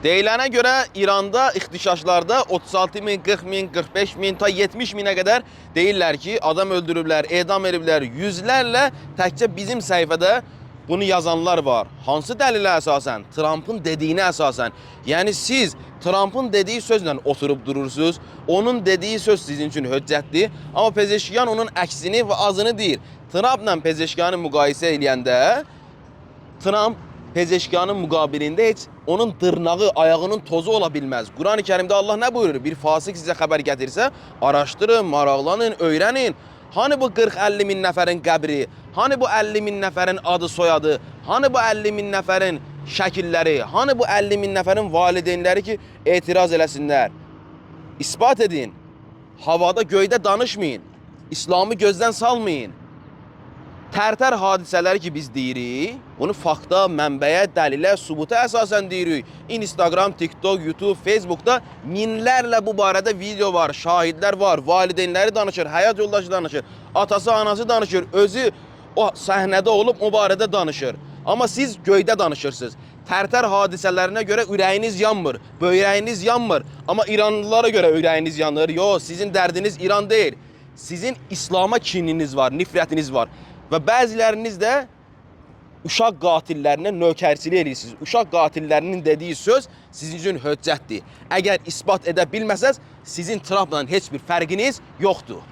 Deyilənə görə İranda ixtişaşlarda 36 min, 40 min, 45 min, ta 70 minə qədər deyirlər ki, adam öldürüblər, edam ediblər, yüzlərlə təkcə bizim səhifədə bunu yazanlar var. Hansı dəlilə əsasən? Trump'ın dediyinə əsasən. Yəni siz Trump'ın dediyi sözlə oturub durursunuz, onun dediyi söz sizin üçün hüccətdir, amma Pezeşkiyan onun əksini və azını deyir. Trump'la Pezeşkiyanı müqayisə eləyəndə Trump Pezeşkiyanın müqabilində heç onun dırnağı, ayağının tozu ola bilməz. Quran-ı Kərimdə Allah nə buyurur? Bir fasik sizə xəbər gətirsə, araşdırın, maraqlanın, öyrənin. Hani bu 40-50 min nəfərin qəbri? Hani bu 50 min nəfərin adı, soyadı? Hani bu 50 min nəfərin şəkilləri? Hani bu 50 min nəfərin valideynləri ki, etiraz eləsinlər? İspat edin. Havada, göydə danışmayın. İslamı gözdən salmayın. Tərtər hadisələri ki biz deyirik, bunu fakta, mənbəyə, dəlilə, subuta əsasən deyirik. Instagram, TikTok, YouTube, Facebook'da minlərlə bu barədə video var, şahidlər var, valideynləri danışır, həyat yoldaşı danışır, atası, anası danışır, özü o səhnədə olub o barədə danışır. Amma siz göydə danışırsınız. Tərtər hadisələrinə görə ürəyiniz yanmır, böyrəyiniz yanmır. Amma İranlılara görə ürəyiniz yanır. Yox, sizin dərdiniz İran deyil. Sizin İslama kininiz var, nifrətiniz var. Və bəziləriniz də uşaq qatillərinə nökərçilik edirsiniz. Uşaq qatillərinin dediyi söz sizin üçün hüccətdir. Əgər isbat edə bilməsəz, sizin Trump'la heç bir fərqiniz yoxdur.